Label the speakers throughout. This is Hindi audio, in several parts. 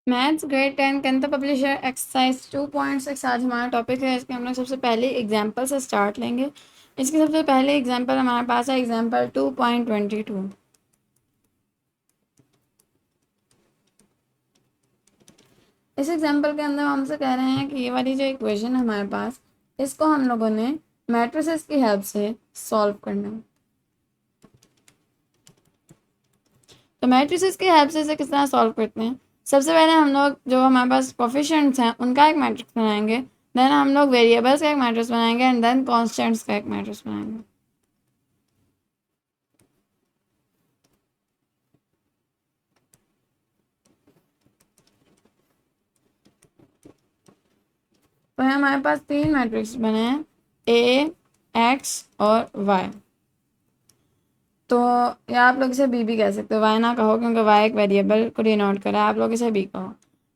Speaker 1: Maths grade 10 can the publisher exercise 2.6 आज हमारा टॉपिक है। इसके हम लोग सबसे पहले एग्जाम्पल से स्टार्ट लेंगे। इसके सबसे पहले एग्जाम्पल हमारे पास है एग्जाम्पल 2.22। इस एग्जाम्पल के अंदर हमसे कह रहे हैं कि ये वाली जो इक्वेशन है हमारे पास, इसको हम लोगों ने मैट्रिसेस की हेल्प से सॉल्व करना है। तो मैट्रिसेस की हेल्प से इसे किस तरह सॉल्व करते हैं? सबसे पहले हम लोग जो हमारे पास कोफिशिएंट्स हैं उनका एक मैट्रिक्स बनाएंगे, देन हम लोग वेरिएबल्स का एक मैट्रिक्स बनाएंगे एंड देन कॉन्स्टेंट्स का एक मैट्रिक्स बनाएंगे। तो यहाँ हमारे पास तीन मैट्रिक्स बने हैं, ए, एक्स और वाई। तो या आप लोग इसे बी भी कह सकते हो, वाई ना कहो क्योंकि वाई एक वेरिएबल को डिनोट करा है, आप लोग इसे बी कहो।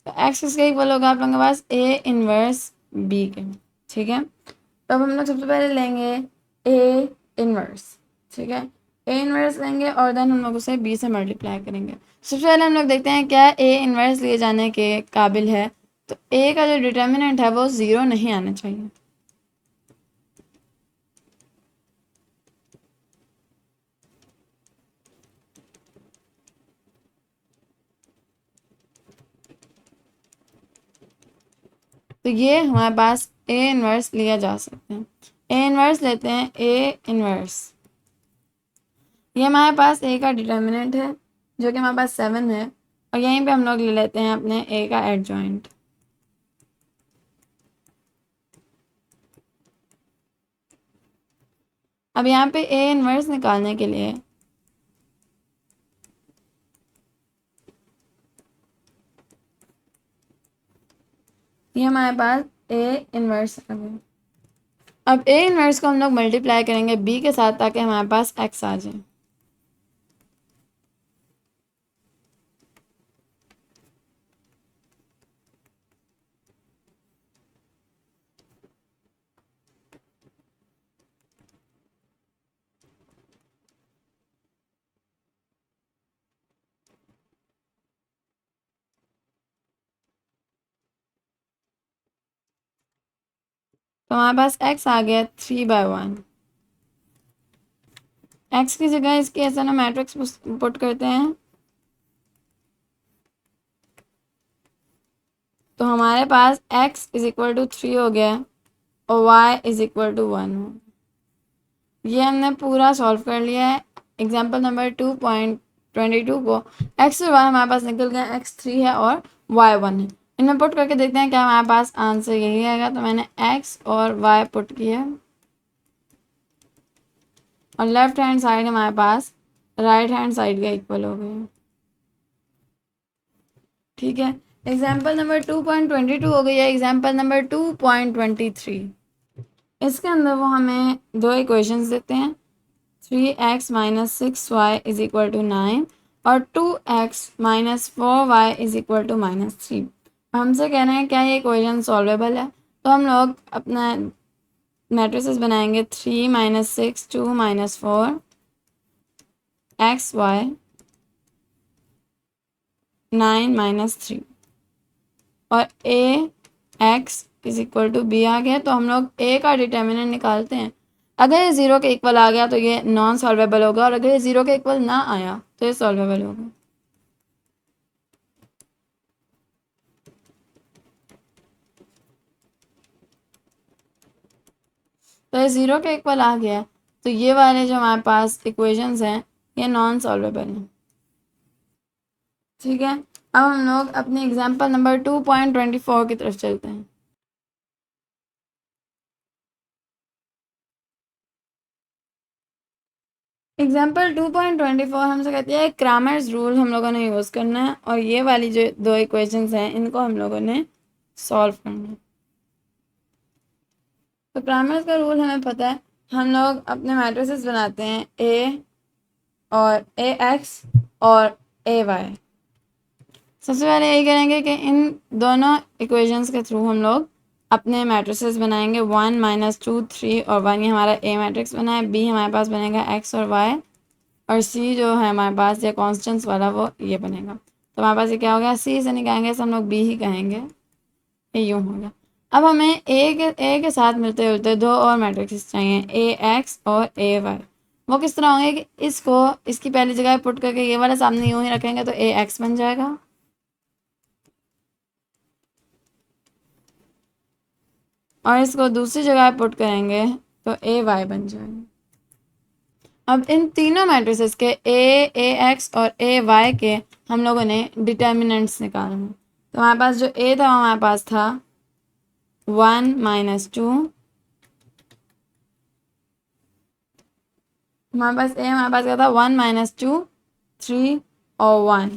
Speaker 1: तो एक्स किसके इक्वल होगा आप लोगों के पास? ए इनवर्स बी के। ठीक है, तो अब हम लोग सबसे पहले लेंगे ए इनवर्स। ठीक है, ए इनवर्स लेंगे और देन हम लोग उसे बी से मल्टीप्लाई करेंगे। सबसे पहले हम लोग देखते हैं क्या ए इनवर्स लिए जाने के काबिल है। तो ए का जो डिटर्मिनेंट है वो 0 नहीं आना चाहिए। तो ये हमारे पास ए इनवर्स लिया जा सकते हैं। ए इनवर्स लेते हैं, ए इनवर्स, ये हमारे पास ए का डिटर्मिनेंट है जो कि हमारे पास 7 है, और यहीं पे हम लोग ले लेते हैं अपने ए का एडजॉइंट। अब यहाँ पे ए इनवर्स निकालने के लिए ये हमारे पास ए इनवर्स आ गया। अब ए इनवर्स को हम लोग मल्टीप्लाई करेंगे बी के साथ ताकि हमारे पास एक्स आ जाए। तो हमारे पास एक्स आ गया 3/1। एक्स की जगह इसकी ऐसा ना मैट्रिक्स पुट करते हैं, तो हमारे पास x इज इक्वल टू 3 हो गया और y इज इक्वल टू 1 हो। ये हमने पूरा सॉल्व कर लिया है। एग्जाम्पल नंबर 2.22 को x और y हमारे पास निकल गया, x 3 है और y 1 है। इनमें पुट करके देखते हैं क्या हमारे पास आंसर यही आएगा। तो मैंने x और y पुट किया और लेफ्ट हैंड साइड हमारे पास राइट हैंड साइड के इक्वल हो गए। ठीक है, एग्जाम्पल नंबर 2.22 हो गई है। एग्जाम्पल नंबर 2.23, इसके अंदर वो हमें दो इक्वेशंस देते हैं, 3x minus 6y is equal to 9 और 2x minus 4y is equal to -3। हमसे कह रहे हैं क्या ये इक्वेशन सॉल्वेबल है। तो हम लोग अपना मैट्रिसेस बनाएंगे, 3 माइनस 6 2 माइनस 4 xy 9 माइनस 3 और a x is equal to B आ गया। तो हम लोग a का डिटर्मिनेंट निकालते हैं। अगर ये 0 के इक्वल आ गया तो ये नॉन सॉल्वेबल होगा, और अगर ये 0 के इक्वल ना आया तो ये सॉल्वेबल होगा। तो ये 0 के इक्वल आ गया, तो ये वाले जो हमारे पास इक्वेशंस हैं ये नॉन सॉल्वेबल हैं। ठीक है, अब हम लोग अपने एग्जाम्पल नंबर 2.24 की तरफ चलते हैं। एग्जाम्पल 2.24 हमसे कहती है क्रैमर्स रूल हम लोगों ने यूज़ करना है, और ये वाली जो दो इक्वेशंस हैं इनको हम लोगों ने सॉल्व करना है। तो क्रैमर्स का रूल हमें पता है, हम लोग अपने मैट्रिसेस बनाते हैं ए और ए एक्स और ए वाई। सबसे पहले यही करेंगे कि इन दोनों इक्वेशंस के थ्रू हम लोग अपने मैट्रिसेस बनाएंगे, 1 माइनस 2 3 और 1, ये हमारा ए मैट्रिक्स बना है। बी हमारे पास बनेगा एक्स और वाई, और सी जो है हमारे पास ये कॉन्स्टेंट्स वाला वो ये बनेगा। तो तो हमारे पास ये क्या हो गया, सी से नहीं कहेंगे, हम लोग बी ही कहेंगे, ये यूँ हो गया। अब हमें ए के साथ मिलते जुलते दो और मैट्रिक्स चाहिए, ए एक्स और ए वाई। वो किस तरह होंगे कि इसको इसकी पहली जगह पुट करके ये वाला सामने यूँ ही रखेंगे तो ए एक्स बन जाएगा, और इसको दूसरी जगह पुट करेंगे तो ए वाई बन जाएगा। अब इन तीनों मैट्रिसेस के ए एक्स और ए वाई के हम लोगों ने डिटर्मिनेंट्स निकालने हैं। तो हमारे पास जो ए था हमारे पास था 1 माइनस 2, हमारे पास क्या था 1 माइनस 2, 3 और 1।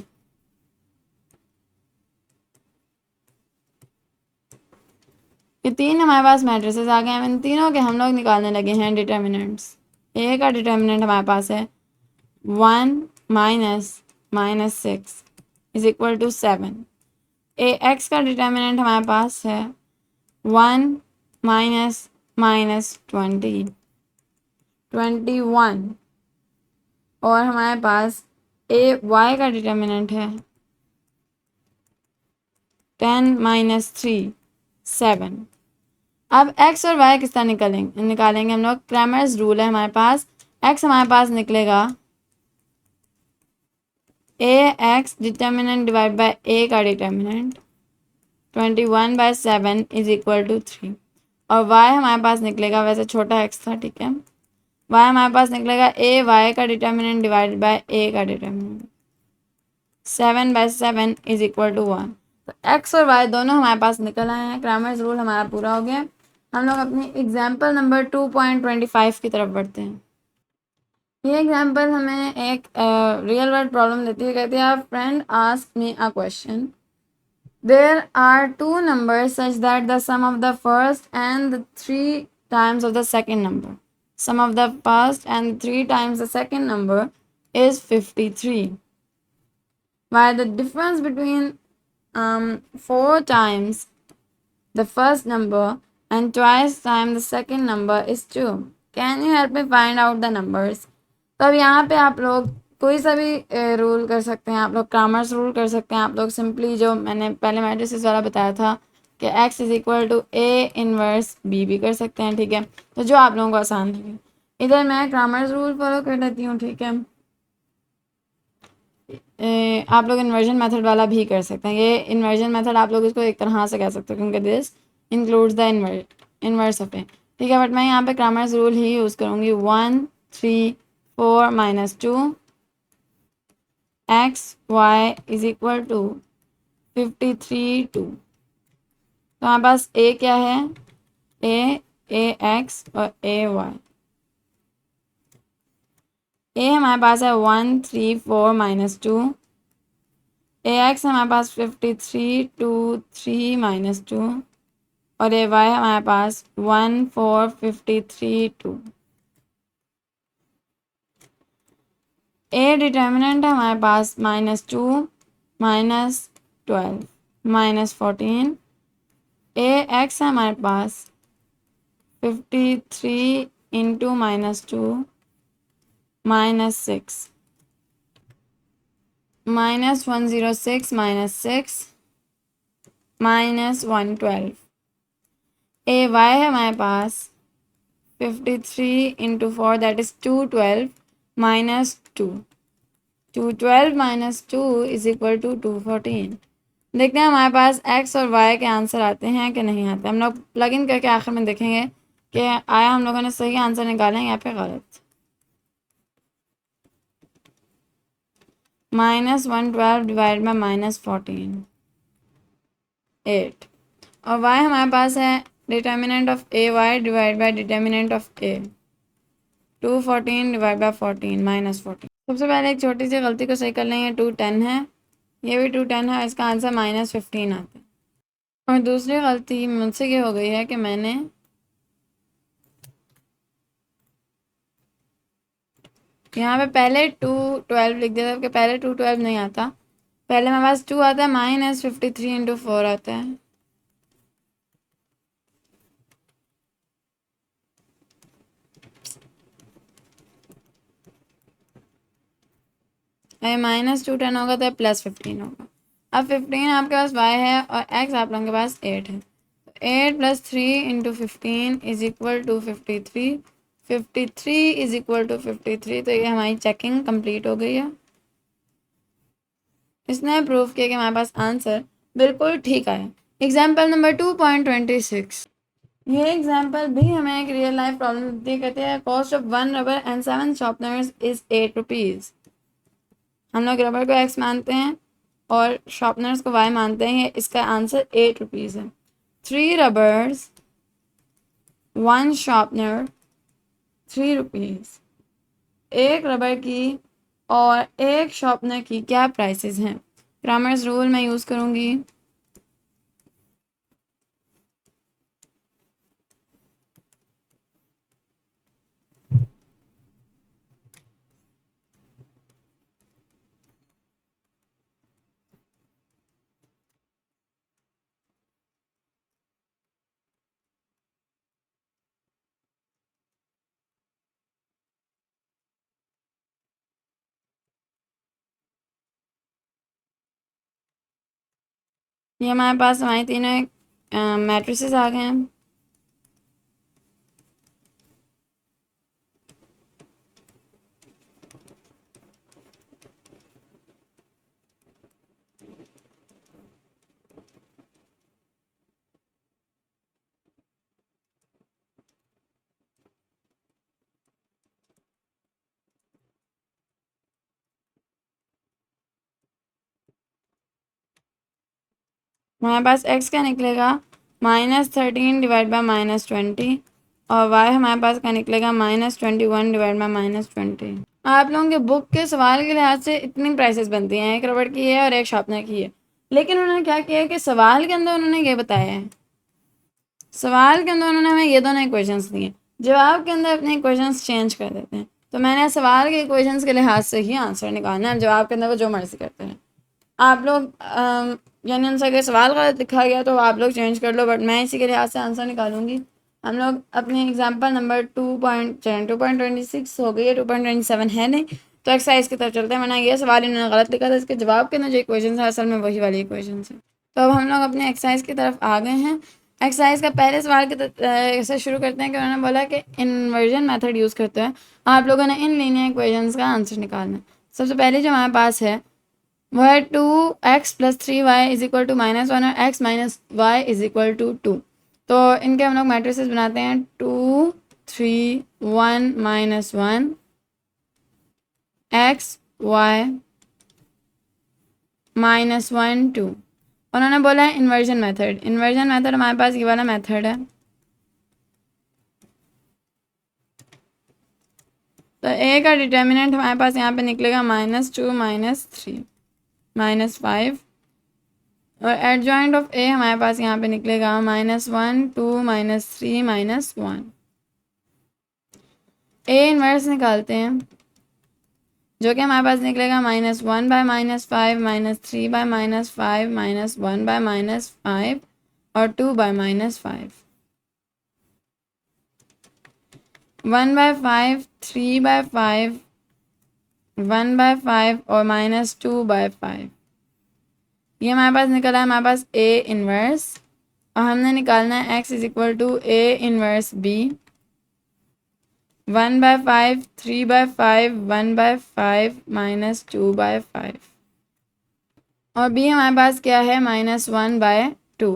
Speaker 1: ये तीन हमारे पास मैट्रिसेस आ गए हैं, इन तीनों के हम लोग निकालने लगे हैं डिटर्मिनेंट्स। ए का डिटर्मिनेंट हमारे पास है 1 minus 6 is equal to 7। A X का डिटर्मिनेंट हमारे पास है 1 माइनस 21, और हमारे पास ए वाई का डिटर्मिनेंट है 10 माइनस 3, 7। अब x और y किस तरह निकालेंगे हम लोग, क्रैमर्स रूल है हमारे पास। x हमारे पास निकलेगा ए एक्स डिटर्मिनेंट डिवाइड बाय ए का डिटर्मिनेंट 21/7 इज इक्वल टू 3, और y हमारे पास निकलेगा, वैसे छोटा x था ठीक है, y हमारे पास निकलेगा ए वाई का डिटर्मिनेंट डिवाइड बाय ए का डिटर्मिनेंट 7/7 इज इक्वल टू 1। तो x और y दोनों हमारे पास निकल आए हैं, क्रैमर्स रूल हमारा पूरा हो गया। हम लोग अपनी एग्जाम्पल नंबर 2.25 की तरफ बढ़ते हैं। ये एग्जाम्पल हमें एक रियल वर्ल्ड प्रॉब्लम देती है, कहती है a friend asked me a question, there are two numbers such that the sum of the first and the 3 times of the second number, sum of the first and 3 times the second number is 53, while the difference between 4 times the first number and twice times the second number is 2. Can you help me find out the numbers? तो अब यहाँ पे आप लोग कोई सा भी रूल कर सकते हैं, आप लोग क्रैमर्स रूल कर सकते हैं, आप लोग सिंपली जो मैंने पहले मैट्रिसेस वाला बताया था कि x is equal to A inverse B भी कर सकते हैं, ठीक है। तो जो आप लोगों को आसान लगे, इधर मैं क्रैमर्स रूल फॉलो कर लेती हूँ, ठीक है। आप लोग इन्वर्जन मेथड वाला भी कर सकते हैं, ये इन्वर्जन मेथड आप लोग इसको एक तरह से कह सकते हो क्योंकि this includes the inverse of A, ठीक है। बट मैं यहाँ पे क्रैमर्स रूल ही यूज़ करूँगी। 1 3 4 minus 2 X Y is equal to 53 2। तो हमारे पास ए क्या है, ए एक्स और ए वाई। ए हमारे पास है 1 3 4 माइनस 2, ए एक्स हमारे पास 53 2 3 माइनस 2, और ए वाई हमारे पास 1 4 53 2। ए डिटर्मिनेंट है हमारे पास -2 -12 -14। ए एक्स है हमारे पास 53 इंटू -2 -6 -106 -6 -112। ए वाई है हमारे पास 53 into 4 that is 212 -2, 212 -2 is equal to 214। देखते हैं हमारे पास x और y के आंसर आते हैं कि नहीं आते। हम लोग प्लग इन करके आखिर में देखेंगे कि आया हम लोगों ने सही आंसर निकाले हैं या फिर गलत। -112 डिवाइड बाई -14 8, और y हमारे पास है determinant of A Y divide by determinant of A 214 divide by 14 -14। सबसे पहले एक छोटी सी गलती को सही कर लें, ये 210 है, ये भी 210 है, इसका आंसर -15 आता है। और दूसरी गलती मुझसे ये हो गई है कि मैंने यहाँ पे पहले 212 लिख दिया था, कि पहले 212 नहीं आता, पहले मेरे पास 2 आता है -53 इंटू 4 आता है, अरे -210 होगा तो +15 होगा। अब 15 आपके पास y है और x आप लोगों के पास 8 है। 8 + 3 × 15 = 53। 53 = 53। तो ये हमारी चेकिंग कंप्लीट हो गई है। इसने प्रूव किया कि हमारे पास आंसर बिल्कुल ठीक आया। Example number 2.26। ये एग्जाम्पल भी हमें एक रियल लाइफ प्रॉब्लम देती है। कहते हैं cost of 1 rubber and 7 sharpeners is 8 rupees. हम लोग रबर को x मानते हैं और शार्पनर्स को y मानते हैं। इसका आंसर 8 रुपीज़ है। 3 रबर्स 1 शार्पनर 3 रुपीज़। एक रबर की और एक शार्पनर की क्या प्राइसेस हैं? ग्रामर्स रूल मैं यूज़ करूँगी। ये हमारे पास हमारी तीनों मैट्रिसेस आ गए हैं। हमारे पास x का निकलेगा -13 डिवाइड बाय -20 और y हमारे पास का निकलेगा -21 डिवाइड बाय -20। आप लोगों के बुक के सवाल के लिहाज से इतनी प्राइसेस बनती हैं, एक रबड़ की है और एक शार्पनर की है। लेकिन उन्होंने क्या किया है कि सवाल के अंदर उन्होंने ये बताया है, सवाल के अंदर उन्होंने हमें ये दोनों इक्वेशंस दिए, जवाब के अंदर अपने इक्वेशंस चेंज कर देते हैं। तो मैंने सवाल के इक्वेशंस के लिहाज से ही आंसर निकालना है, जवाब के अंदर वो जो मर्जी करते हैं। आप लोग यानी उनसे अगर सवाल गलत लिखा गया तो आप लोग चेंज कर लो, बट मैं इसी के लिहाज से आंसर निकालूंगी। हम लोग अपने एग्जाम्पल नंबर 2.26 हो गई है, 2.27 है नहीं, तो एक्सरसाइज की तरफ चलते हैं। मैंने ये सवाल इन्होंने गलत लिखा था, इसके जवाब के अंदर जो इक्वेशन है असल में वही वाली इक्वेशन है। तो अब हम लोग अपने एक्सरसाइज की तरफ आ गए हैं। एक्सरसाइज का पहले सवाल के से शुरू करते हैं कि उन्होंने बोला कि इन्वर्जन मेथड यूज़ करते हैं आप लोगों ने इन लीनियर इक्वेशंस का आंसर निकालना है। सबसे पहले जो हमारे पास है वो है 2x + 3y = -1 और x - y = 2। तो इनके हम लोग मैट्रिसेस बनाते हैं 2 3 1 -1 x y -1 2। उन्होंने बोला है इन्वर्जन मेथड। इन्वर्जन मेथड हमारे पास ये वाला मेथड है। तो a का डिटर्मिनेंट हमारे पास यहाँ पे निकलेगा -2 -3 -5 और एडजॉइंट ऑफ a हमारे पास यहाँ पे निकलेगा -1 2 -3 -1। a इन्वर्स निकालते हैं जो कि हमारे पास निकलेगा -1 बाय -5 -3 बाय -5 -1 बाय -5 और 2 बाय -5। 1 बाय 5 3 बाय 5 1 बाय 5 और -2 बाय 5। ये हमारे पास निकला है हमारे पास a इन्वर्स और हमने निकालना है x = a inverse b। 1 by 5 3 by 5 1 by 5 -2 by 5 और b हमारे पास क्या है -1 बाय 2।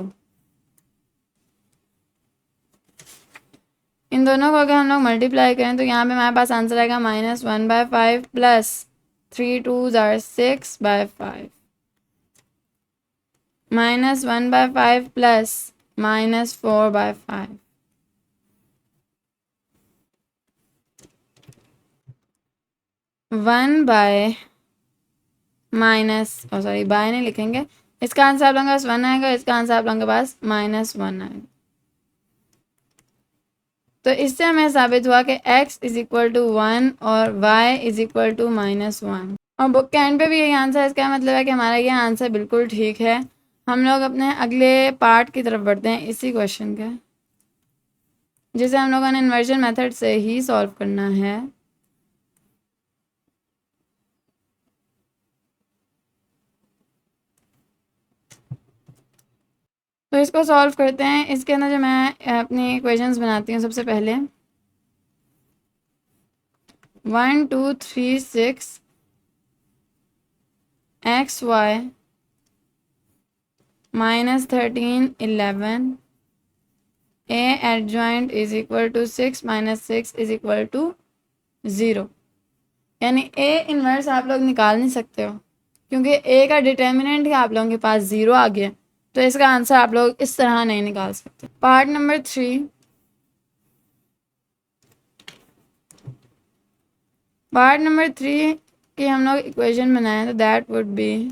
Speaker 1: इन दोनों को अगर हम लोग मल्टीप्लाई करें तो यहाँ पे हमारे पास आंसर आएगा -1 by 5 plus 3 2s are 6 by 5 -1 by 5 plus -4 by 5। 1 by sorry by नहीं लिखेंगे, इसका आंसर आप लोगों के पास 1 आएगा, इसका आंसर आप लोगों के पास -1 आएगा। तो इससे हमें साबित हुआ कि x = 1 और y = -1 और बुक के एंड पे भी यही आंसर है। इसका मतलब है कि हमारा ये आंसर बिल्कुल ठीक है। हम लोग अपने अगले पार्ट की तरफ बढ़ते हैं इसी क्वेश्चन के, जिसे हम लोगों ने इन्वर्जन मेथड से ही सॉल्व करना है। इसको सॉल्व करते हैं। इसके अंदर जो मैं अपनी इक्वेशंस बनाती हूँ सबसे पहले 1 2 3 6 X Y -13 11 A adjoint is equal to 6 -6 is equal to 0। यानी ए इन्वर्स आप लोग निकाल नहीं सकते हो क्योंकि ए का डिटर्मिनेंट ही आप लोगों के पास 0 आ गया, तो इसका आंसर आप लोग इस तरह नहीं निकाल सकते। पार्ट नंबर 3, पार्ट नंबर 3 की हम लोग इक्वेशन बनाएं तो दैट वुड बी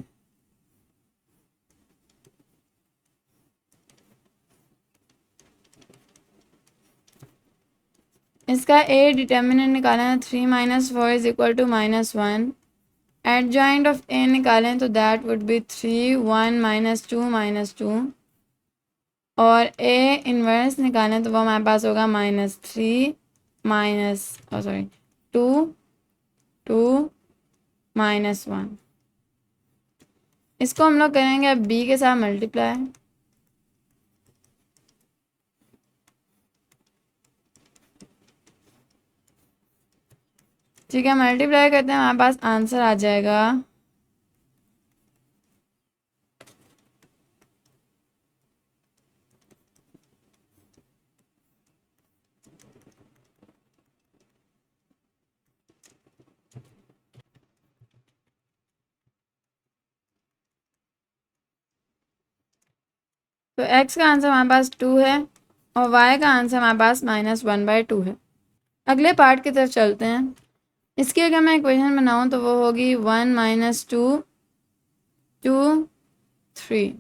Speaker 1: इसका ए डिटर्मिनेंट निकालें तो 3 - 4 is equal to -1। Adjoint of A निकालें तो दैट वुड बी 3 1 -2 -2 और ए इन्वर्स निकालें तो वो हमारे पास होगा -3 2 2 -1। इसको हम लोग करेंगे अब बी के साथ मल्टीप्लाई। ठीक है, मल्टीप्लाई करते हैं, हमारे पास आंसर आ जाएगा तो x का आंसर हमारे पास 2 है और y का आंसर हमारे पास -1/2 है। अगले पार्ट की तरफ चलते हैं। इसकी अगर मैं इक्वेशन बनाऊं तो वो होगी 1 - 2 2 3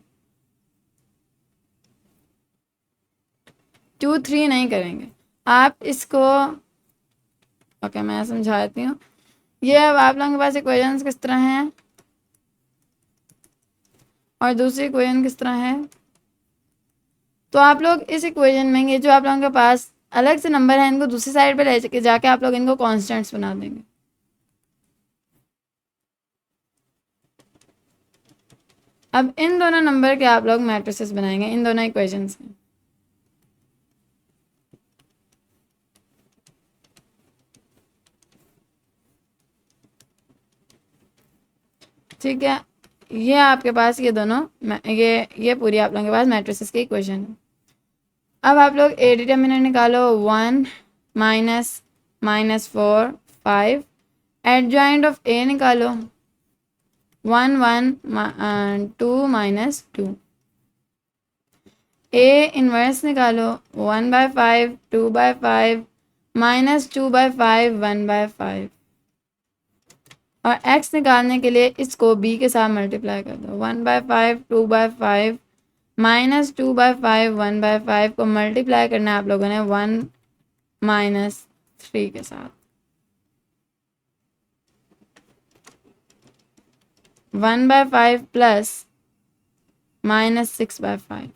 Speaker 1: 2 3 नहीं करेंगे आप इसको। ओके, मैं समझाती हूँ। ये अब आप लोगों के पास इक्वेशंस किस तरह हैं और दूसरी इक्वेशन किस तरह है, तो आप लोग इस इक्वेशन में ये जो आप लोगों के पास अलग से नंबर है इनको दूसरी साइड पे ले जाके आप लोग इनको कॉन्स्टेंट्स बना देंगे। अब इन दोनों नंबर के आप लोग मैट्रिसेस बनाएंगे इन दोनों इक्वेशंस के। ठीक है, ये आपके पास ये दोनों ये पूरी आप लोगों के पास मैट्रिसेस की इक्वेशन है। अब आप लोग ए डिटर्मिनेंट निकालो 1 -4 5। एडजॉइंट ऑफ ए निकालो 1 1 2 -2। ए इन्वर्स निकालो 1/5 2/5 -2/5 1/5 और x निकालने के लिए इसको b के साथ मल्टीप्लाई कर दो। 1/5 2/5 -2/5 1/5 को मल्टीप्लाई करना है आप लोगों ने 1 -3 के साथ। 1/5 प्लस -6/5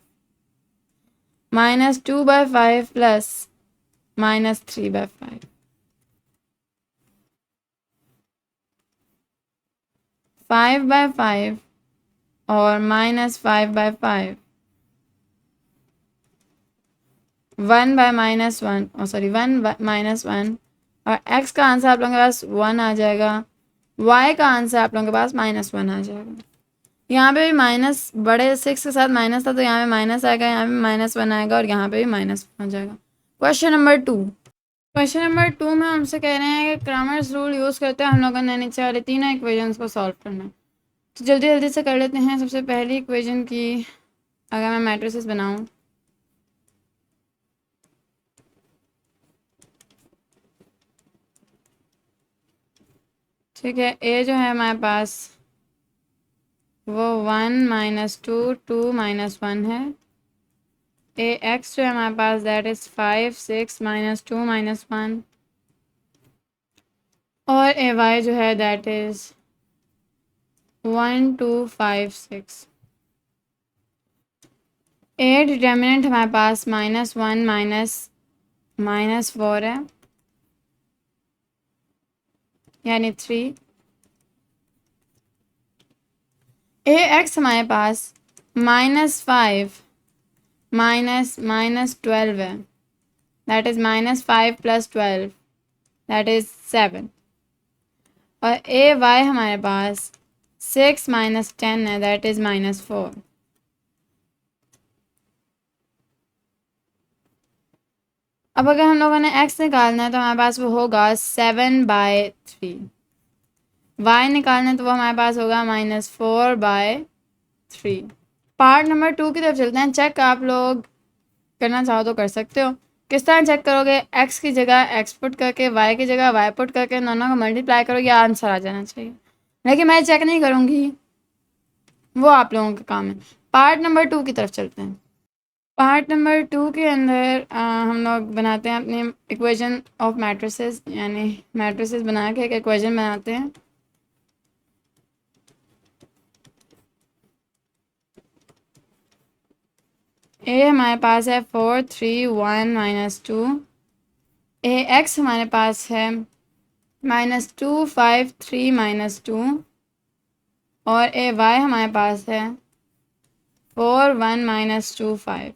Speaker 1: -2/5 प्लस -3/5 5/5 और -5/5 1 -1 और x का आंसर आप लोगों के पास 1 आ जाएगा, y का आंसर आप लोगों के पास -1 आ जाएगा। यहाँ पे भी माइनस बड़े 6 के साथ माइनस था तो यहाँ पे माइनस आएगा, यहाँ पे -1 आएगा और यहाँ पे भी -1 आ जाएगा। क्वेश्चन नंबर 2, क्वेश्चन नंबर 2 में हमसे कह रहे हैं कि क्रमर्स रूल यूज़ करते हैं हम लोगों ने नीचे वाले तीनों इक्वेशंस को सॉल्व करना है। तो जल्दी जल्दी से कर लेते हैं। सबसे पहली इक्वेशन की अगर मैं मैट्रिसेस बनाऊँ, ठीक है, ए जो है हमारे पास वो 1 -2 2 -1 है। ए एक्स जो है हमारे पास दैट इज़ 5 6 -2 -1 और ए वाई जो है दैट इज़ 1 2 5 6। ए डिटर्मिनेंट हमारे पास -1 -4 है यानी 3। ए एक्स हमारे पास -5 माइनस माइनस 12 है, दैट इज़ -5 + 12 दैट इज़ 7। और ए वाई हमारे पास 6 - 10 है, दैट इज़ -4। अब अगर हम लोगों ने x निकालना है तो हमारे पास वो होगा 7/3। y निकालना है तो वो हमारे पास होगा -4/3। पार्ट नंबर 2 की तरफ चलते हैं। चेक आप लोग करना चाहो तो कर सकते हो। किस तरह चेक करोगे? x की जगह x पुट करके, y की जगह y पुट करके दोनों को मल्टीप्लाई करोगे, आंसर आ जाना चाहिए। लेकिन मैं चेक नहीं करूँगी, वो आप लोगों का काम है। पार्ट नंबर 2 की तरफ चलते हैं। पार्ट नंबर 2 के अंदर हम लोग बनाते हैं अपने इक्वेशन ऑफ मैट्रिसेस, यानी मैट्रिसेस बना के एक इक्वेशन बनाते हैं। ए हमारे पास है 4 3 1 -2। ए एक्स हमारे पास है -2 5 3 -2। और ए वाई हमारे पास है 4 1 -2 5।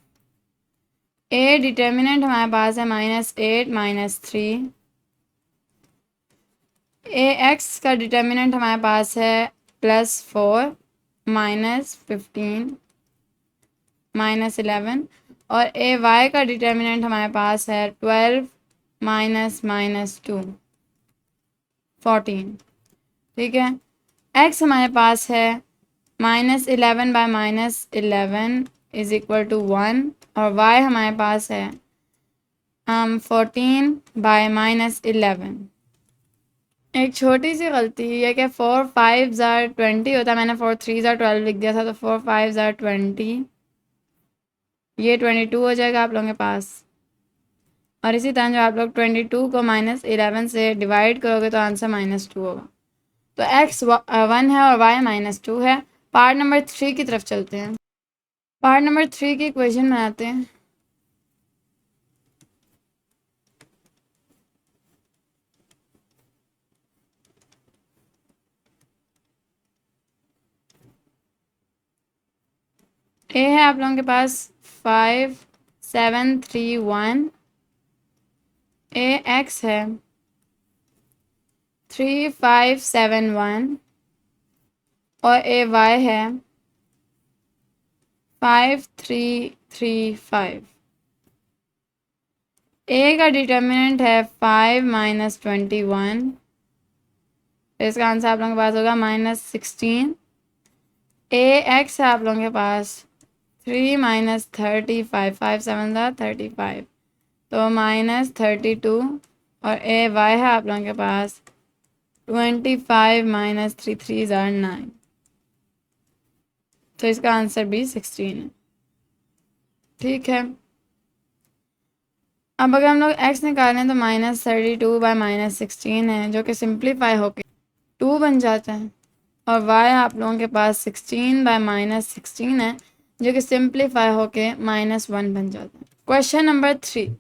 Speaker 1: ए डिटर्मिनेंट हमारे पास है -8 -3। ए एक्स का डिटर्मिनेंट हमारे पास है +4 -15 -11। और ए वाई का डिटर्मिनेंट हमारे पास है 12 -2 14। ठीक है। एक्स हमारे पास है -11/-11 इज इक्वल टू 1। और वाई हमारे पास है 14/-11। एक छोटी सी गलती है कि 4 5 20 होता है, मैंने 4 3 12 लिख दिया था, तो 4 5 20, ये 22 हो जाएगा आप लोगों के पास। और इसी तरह जो आप लोग 22 को -11 से डिवाइड करोगे तो आंसर -2 होगा। तो x 1 है और y -2 है। पार्ट नंबर 3 की तरफ चलते हैं। पार्ट नंबर 3 की इक्वेशन बनाते हैं। ए है आप लोगों के पास 5 7 3 1। ए एक्स है 3 5 7 1। और ए वाई है 5 3 3 5। ए का डिटर्मिनेंट है 5 -21। इसका आंसर आप लोगों के पास होगा -16। ए एक्स है आप लोगों के पास 3 -35 5 7 35, तो -32। और ए वाई है आप लोगों के पास 25 - 3 3 9, तो इसका आंसर भी 16 है। ठीक है। अब अगर हम लोग x निकालें तो -32/-16 है, जो कि सिंप्लीफाई होके 2 बन जाता है। और y आप लोगों के पास 16/-16 है, जो कि सिंप्लीफाई होके -1 बन जाता है। Question number 3।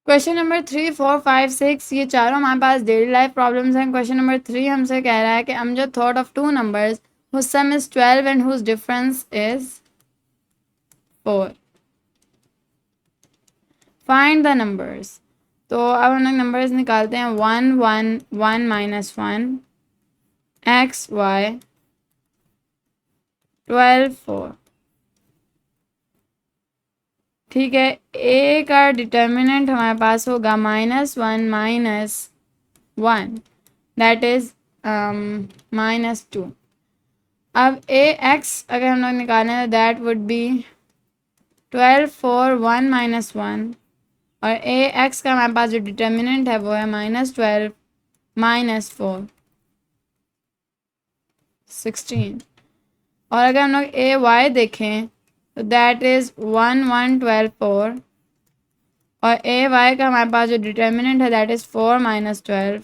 Speaker 1: क्वेश्चन नंबर 3 4 5 6 ये चारों हमारे पास डेली लाइफ प्रॉब्लम्स हैं। क्वेश्चन नंबर 3 हमसे कह रहा है कि Amjad thought of 2 numbers whose sum is 12 and whose difference is 4. Find the numbers. तो अब हम लोग नंबर्स निकालते हैं। 1 1 1 -1 x y 12 4। ठीक है। ए का डिटर्मिनेंट हमारे पास होगा -1 -1 दैट इज -2। अब ए एक्स अगर हम लोग निकालें तो दैट वुड बी 12 4 1 -1। और ए एक्स का हमारे पास जो डिटर्मिनेंट है वो है -12 -4 16। और अगर हम लोग ए वाई देखें तो दैट इज़ 1 1 12 4। और ए वाई का हमारे पास जो डिटर्मिनेंट है that is 4 -12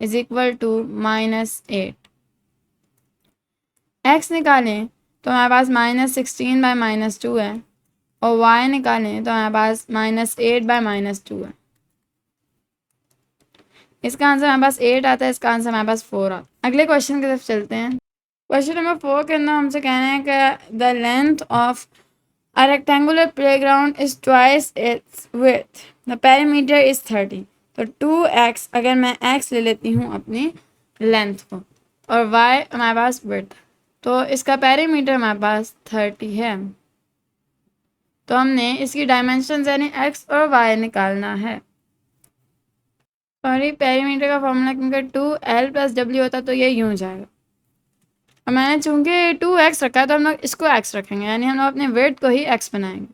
Speaker 1: is equal to -8। X निकालें तो हमारे पास -16/-2 है। और y निकालें तो हमारे पास -8/-2 है। इसका आंसर हमारे पास 8 आता है, इसका आंसर हमारे पास 4 आता है। अगले क्वेश्चन की तरफ चलते हैं। क्वेश्चन नंबर 4 के अंदर हमसे कहना है कि the length of A rectangular playground is twice its width. The perimeter is 30. तो 2x, अगर मैं x ले लेती हूँ अपनी लेंथ को और y हमारे पास width, तो इसका पेरीमीटर हमारे पास 30 है। तो हमने इसकी डायमेंशन यानी x और y निकालना है। सॉरी, पेरीमीटर का फॉर्मूला क्योंकि 2l+w होता तो ये यूँ जाएगा। और मैंने चूंकि 2x रखा है तो हम लोग इसको x रखेंगे, यानी हम लोग अपने वेट को ही x बनाएंगे।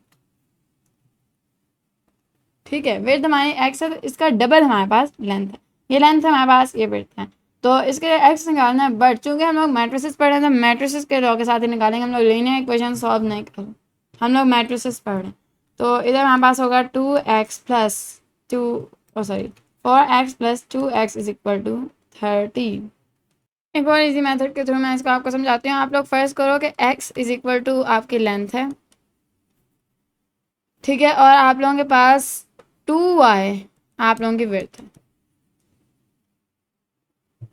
Speaker 1: ठीक है, वेट हमारी x है तो इसका डबल हमारे पास लेंथ है। ये लेंथ है हमारे पास, ये वेट है, तो इसके लिए x निकालना है। बट चूंकि हम लोग मैट्रिसेस पढ़ रहे हैं तो मैट्रिसेस के लॉ के साथ ही निकालेंगे। हम लोग लीनियर इक्वेशन सॉल्व नहीं कर रहे, हम लोग मैट्रिसेस पढ़ रहे हैं। तो इधर हमारे पास होगा 4x इज इक्वल टू 30। एक और इजी मेथड के थ्रू मैं इसको आपको समझाती हूँ। आप लोग फर्स्ट करो कि x इज इक्वल टू आपकी लेंथ है, ठीक है, और आप लोगों के पास 2y आप लोगों की विड्थ है,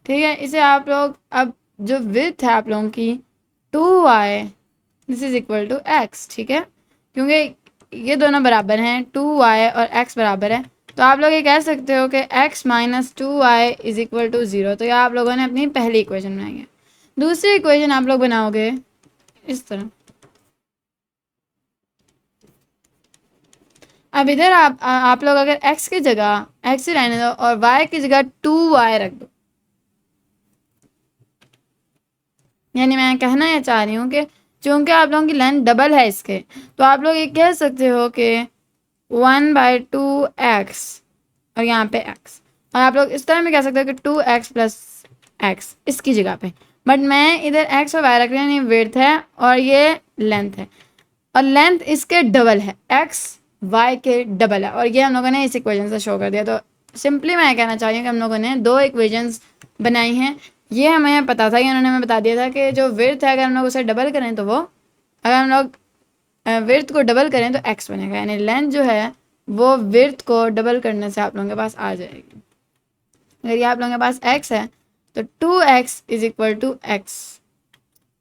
Speaker 1: ठीक है। इसे आप लोग अब जो विड्थ है आप लोगों की 2y this is equal to x, ठीक है, क्योंकि ये दोनों बराबर हैं, 2y और x बराबर है, तो आप लोग ये कह सकते हो कि x minus 2y is equal to 0। तो यह आप लोगों ने अपनी पहली इक्वेशन बनाई है। दूसरी इक्वेशन आप लोग बनाओगे इस तरह। अब इधर आप लोग अगर x की जगह x ही रहने दो और y की जगह 2y रख दो, यानी मैं कहना ये चाह रही हूँ कि चूंकि आप लोगों की लेंथ डबल है इसके, तो आप लोग ये कह सकते हो कि 1/2x और यहाँ पे x, और आप लोग इस तरह भी कह सकते हो कि 2x प्लस x इसकी जगह पे। बट मैं इधर x और y रख रही हूँ, यानी विड्थ है और ये लेंथ है, और लेंथ इसके डबल है, x y के डबल है, और ये हम लोगों ने इस इक्वेशन से शो कर दिया। तो सिंपली मैं कहना चाह रही हूँ कि हम लोगों ने दो इक्वेशंस बनाई हैं। ये हमें पता था कि उन्होंने हमें बता दिया था कि जो विड्थ है अगर हम लोग उसे डबल करें तो वो, अगर हम लोग विड्थ को डबल करें तो x बनेगा, यानी लेंथ जो है वो विड्थ को डबल करने से आप लोगों के पास आ जाएगी। अगर ये आप लोगों के पास x है तो 2x is equal to x,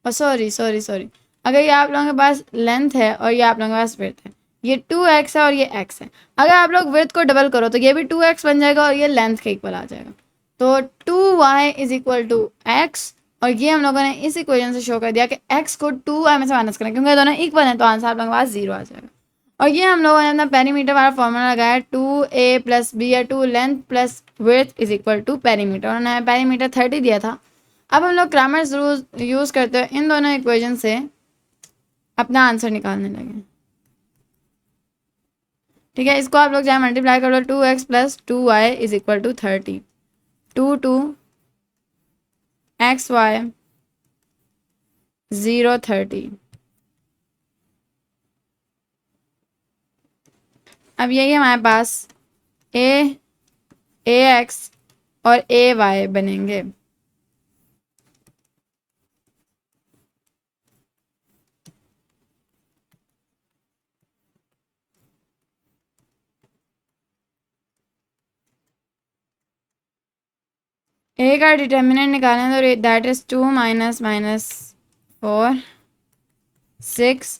Speaker 1: और सॉरी, अगर ये आप लोगों के पास लेंथ है और ये आप लोगों के पास विड्थ है, ये 2x है और ये x है, अगर आप लोग विड्थ को डबल करो तो ये भी 2x बन जाएगा और ये लेंथ के इक्वल आ जाएगा। तो 2y is equal to x, और ये हम लोगों ने इस इक्वेशन से शो कर दिया कि x को 2y में से माइनस करें, क्योंकि दोनों इक्वल हैं तो आंसर आप लोगों के पास 0 आ जाएगा। और ये हम लोगों ने अपना पेरीमीटर वाला फॉर्मूला लगाया 2a प्लस b या 2 length plus width is equal to perimeter, और उन्होंने पेरीमीटर 30 दिया था। अब हम लोग क्रैमर्स रूल यूज़ करते हुए इन दोनों इक्वेशन से अपना आंसर निकालने लगे, ठीक है। इसको आप लोग चाहे मल्टीप्लाई कर लो, 2x plus 2y is equal to 30, 2xy 0 30। अब यही हमारे पास ax और ay बनेंगे। ए का डिटर्मिनेंट निकालें तो that is 2 minus minus 4 6।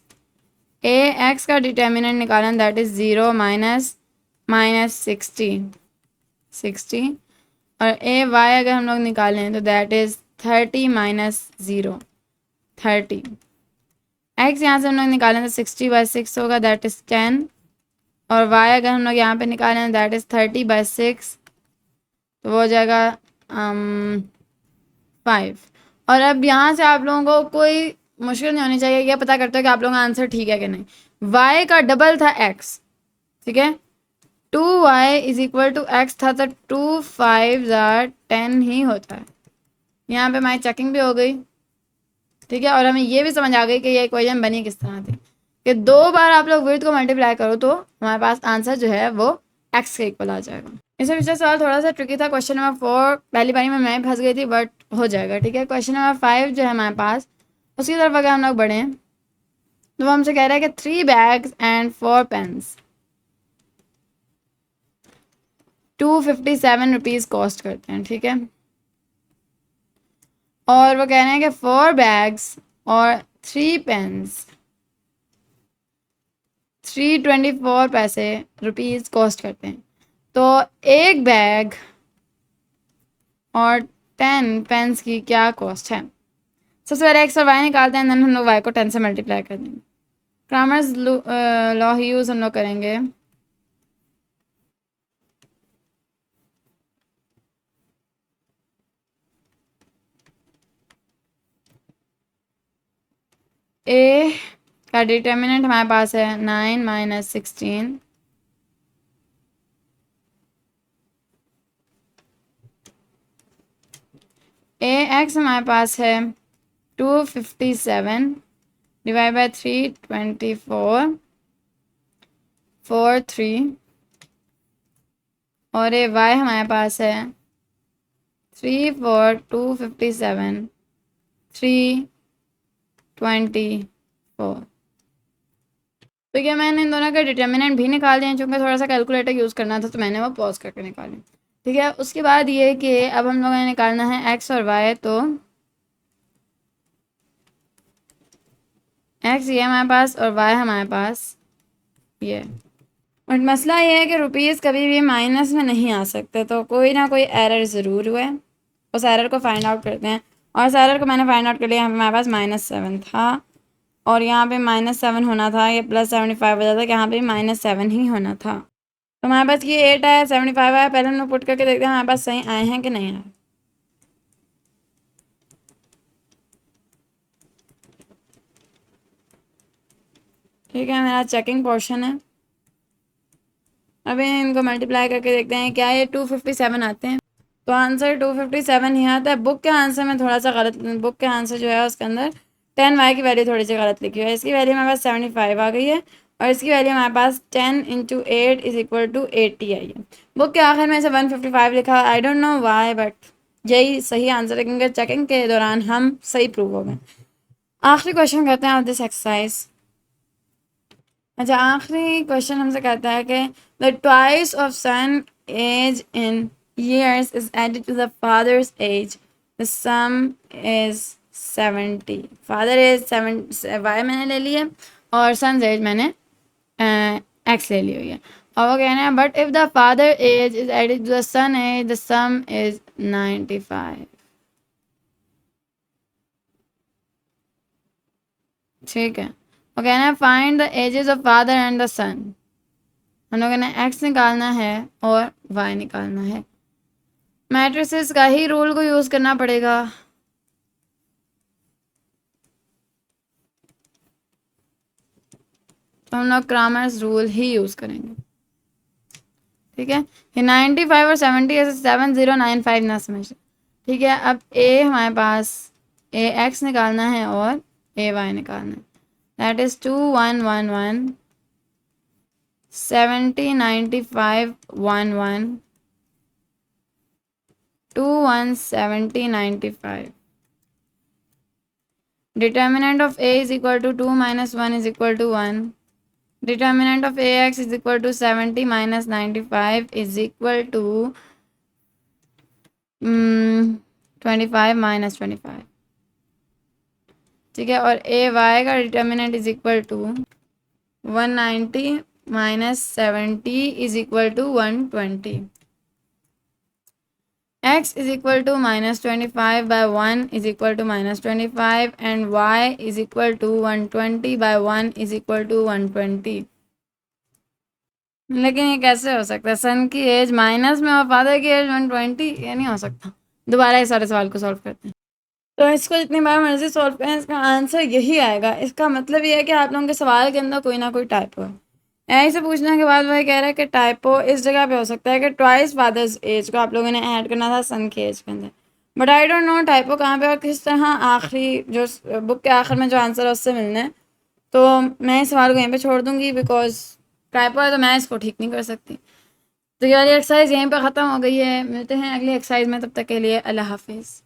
Speaker 1: A X का डिटर्मिनेंट निकालें दैट इज 0 माइनस माइनस 60। और ए वाई अगर हम लोग निकालें तो दैट इज 30 माइनस 0 30। एक्स यहाँ से हम लोग निकालें तो 60/6 होगा, दैट इज 10। और वाई अगर हम लोग यहाँ पे निकालें दैट इज 30/6, तो वो हो जाएगा 5। और अब यहाँ से आप लोगों को कोई मुश्किल नहीं होनी चाहिए, ये पता करते हो कि आप लोगों का आंसर ठीक है कि नहीं। y का डबल था x, ठीक है, 2y is equal to x था, तो 2 5 10 ही होता है। यहाँ पे हमारी चेकिंग भी हो गई, ठीक है, और हमें ये भी समझ आ गई कि ये इक्वेशन बनी किस तरह थी कि 2 बार आप लोग विड्थ को मल्टीप्लाई करो तो हमारे पास आंसर जो है वो x के इक्वल आ जाएगा। इससे पिछला सवाल थोड़ा सा ट्रिकी था, क्वेश्चन नंबर 4 पहली बारी में मैं फंस गई थी, बट हो जाएगा, ठीक है। क्वेश्चन नंबर 5 जो है हमारे पास, उसकी तरफ अगर हम लोग बढ़ें तो वो हमसे कह रहा है कि 3 bags and 4 pens 257 rupees cost करते हैं, ठीक है। और वो कह रहे हैं कि 4 बैग्स और 3 पेन्स 324 रुपीज़ कॉस्ट करते हैं। तो एक बैग और 10 पेंस की क्या कॉस्ट है? सबसे पहले एक्स और वाई निकालते हैं, देन हम लोग वाई को 10 से मल्टीप्लाई कर देंगे। क्रामर्स लॉ यूज़ हम लोग करेंगे। ए का डिटर्मिनेंट हमारे पास है 9 माइनस 16, ए एक्स हमारे पास है 257 डिवाइड बाई 3 24 4 3, और ये वाई हमारे पास है 3 4 257 3 24। तो क्या मैंने इन दोनों का डिटर्मिनेंट भी निकाल दिया, चूँकि थोड़ा सा कैलकुलेटर यूज़ करना था तो मैंने वो पॉज करके निकाली। ठीक है, उसके बाद ये कि अब हम लोगों ने निकालना है एक्स और वाई। तो एक्स ये हमारे पास और वाई हमारे पास ये। बट मसला ये है कि रुपीज़ कभी भी माइनस में नहीं आ सकते, तो कोई ना कोई एरर ज़रूर हुआ है। उस एरर को फाइंड आउट करते हैं, और उस एरर को मैंने फाइंड आउट कर लिया। हमारे पास -7 था और यहाँ पे -7 होना था, ये +75 हो जाता कि यहाँ पे -7 ही होना था। तो हमारे पास ये 8 आया, 75 आया। पहले हम लोग पुट करके देखते हैं हमारे पास सही आए हैं कि नहीं आए। ठीक है, मेरा चेकिंग पोर्शन है। अभी इनको मल्टीप्लाई करके देखते हैं क्या ये 257 आते हैं। तो आंसर 257 ही आता है। बुक के आंसर में थोड़ा सा गलत, बुक के आंसर जो है उसके अंदर 10 वाई की वैल्यू थोड़ी सी गलत लिखी हुई है। इसकी वैल्यू हमारे पास 75 आ गई है और इसकी वैल्यू हमारे पास 10 × 8 = 80 आई है। बुक के आखिर में से 155 लिखा। I don't know why, but यही सही आंसर है क्योंकि चेकिंग के दौरान हम सही प्रूव हो गए। आखिरी क्वेश्चन करते हैं ऑफ दिस एक्सरसाइज। अच्छा, आखिरी क्वेश्चन हमसे कहता है कि the twice of son age in years is added to the father's age, the sum is 70। father is 7 y मैंने ले लिया और son's age मैंने x ले ली हुई है। और वो कहना है but if the father age is added to the son age the sum is 95। ठीक है, वो कहना है find the ages of father and the son. हम लोगों ने x निकालना है और y निकालना है। मैट्रिसेस का ही रूल को यूज़ करना पड़ेगा। तो हम लोग क्रामर्स रूल ही यूज़ करेंगे। ठीक है, ये 95 और 70 ऐसे 7095 ना समझ। ठीक है, अब ए हमारे पास ए एक्स निकालना है और ए वाई निकालना है। That is 2111 70 95 11 21 70 95। Determinant of a is equal to 2 minus 1 is equal to 1. Determinant of ax is equal to 70 minus 95 is equal to 25 minus 25। ठीक है, और ए वाई का determinant is equal to 190 minus 70 is equal to 120। x is equal to -25 by 1 is equal to -25 and y is equal to 120 by 1 is equal to 120। लेकिन ये कैसे हो सकता है? सन की एज माइनस में और फादर की एज 120? ये नहीं हो सकता। दोबारा इस सारे सवाल को सॉल्व करते हैं। तो इसको जितनी बार मर्जी सॉल्व करें इसका आंसर यही आएगा। इसका मतलब ये है कि आप लोगों के सवाल के अंदर कोई ना कोई टाइपो है। ऐसे पूछने के बाद वह कह रहा है कि टाइपो इस जगह पे हो सकता है कि ट्वाइस फादर्स एज को आप लोगों ने ऐड करना था सन के एज के अंदर, but I don't know typo कहाँ पे और किस तरह आखिरी जो बुक के आखिर में जो आंसर है उससे मिलना है। तो मैं इस सवाल को यहीं पे छोड़ दूँगी बिकॉज टाइपो है तो मैं इसको ठीक नहीं कर सकती। तो ये वाली एक्सरसाइज यहीं पर ख़त्म हो गई है। मिलते हैं अगली एक्सरसाइज में, तब तक के लिए अल्लाह हाफिज़।